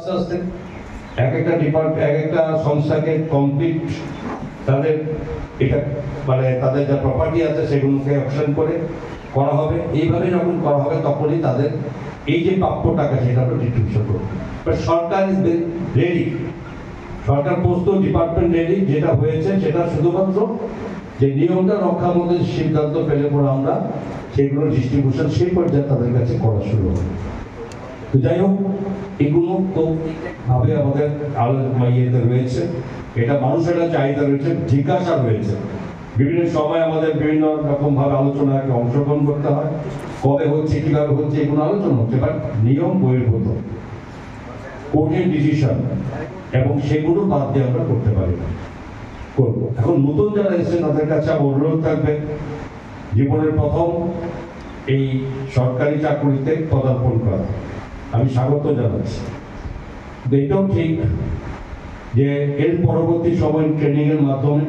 আস্তে এক একটা ডিপার্টমেন্ট এক একটা সংস্থাকে কমপ্লিট তাদের এটা মানে তাদের যা প্রপার্টি আছে সেগুলোকে অকশন করে করা হবে। এইভাবে যখন করা হবে তখনই তাদের এই যে প্রাপ্য টাকা সেটা আমরা ডিস্ট্রিবিউশন করবো। সরকার ইজ রেডি, সরকার প্রস্তুত, ডিপার্টমেন্ট রেডি। যেটা হয়েছে সেটা শুধুমাত্র যে নিয়মটা রক্ষার মধ্যে সিদ্ধান্ত পেলে পরে আমরা সেগুলো ডিস্ট্রিবিউশন সেই পর্যায়ে তাদের কাছে করা শুরু হবে। তো যাই হোক, এগুলো তো ভাবে আমাদের ইয়েতে রয়েছে, এটা মানুষের চাহিদা রয়েছে, জিজ্ঞাসা রয়েছে। বিভিন্ন সময় আমাদের বিভিন্ন রকম ভাবে আলোচনায় অংশগ্রহণ করতে হয়, কবে হচ্ছে কিভাবে হচ্ছে এগুলো আলোচনা হচ্ছে, বাট নিয়ম বহির্ভূত কোর্টের ডিসিশন এবং সেগুলো বাদ দিয়ে আমরা করতে পারি না, করবো। এখন নতুন যারা এসেছে তাদের কাছে আমার অনুরোধ থাকবে, জীবনের প্রথম এই সরকারি চাকরিতে পদার্পণ করা আমি স্বাগত জানাচ্ছি। এটাও ঠিক যে এর পরবর্তী সময় ট্রেনিং এর মাধ্যমে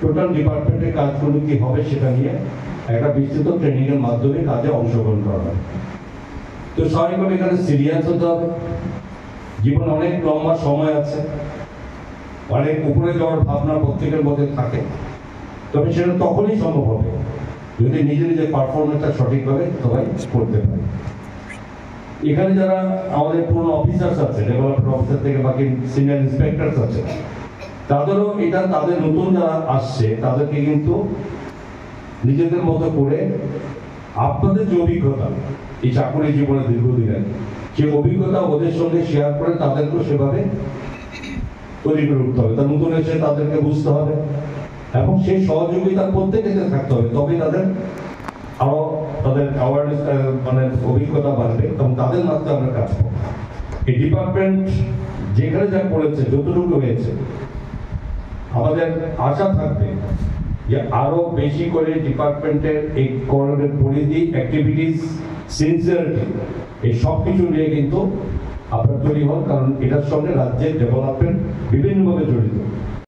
টোটাল ডিপার্টমেন্টের কাজগুলো কি হবে সেটা নিয়ে একটা বিস্তৃত ট্রেনিং এর মাধ্যমে কাজে অংশগ্রহণ করা হবে। তো স্বাভাবিকভাবে এখানে সিরিয়াস হতে হবে। জীবনে অনেক লম্বা সময় আছে, অনেক উপরে যাওয়ার ভাবনা প্রত্যেকের মধ্যে থাকে, তবে সেটা তখনই সম্ভব হবে যদি নিজে নিজের পারফরমেন্সটা সঠিকভাবে সবাই করতে পারে। এখানে যারা আমাদের পুরনো অফিসার্স আছে, ডেভেলপমেন্ট অফিসার থেকে বাকি সিনিয়র ইন্সপেক্টরস আছে, তাদেরও এটা তাদের নতুন যারা আসছে তাদেরকে কিন্তু নিজেদের মতো করে আপনাদের যে অভিজ্ঞতা এই চাকরি জীবনে দীর্ঘদিনের সেই অভিজ্ঞতা ওদের সঙ্গে শেয়ার করে তাদেরকেও সেভাবে তৈরি করে উঠতে হবে। তার নতুন এসে তাদেরকে বুঝতে হবে এবং সেই সহযোগিতা প্রত্যেকে থাকতে হবে, তবে তাদের আরো তাদের অ্যাওয়ারনেস মানে অভিজ্ঞতা বাড়বে এবং তাদের মাধ্যমে আমরা কাজ করব। এই ডিপার্টমেন্ট যেখানে যা করেছে যতটুকু হয়েছে আমাদের আশা থাকবে যে আরো বেশি করে ডিপার্টমেন্টের এই করণের পরিধি, অ্যাক্টিভিটিস, সিনসিয়ারিটি এই সব কিছু নিয়ে কিন্তু আপনার তৈরি হন, কারণ এটার সঙ্গে রাজ্যের ডেভেলপমেন্ট বিভিন্নভাবে জড়িত।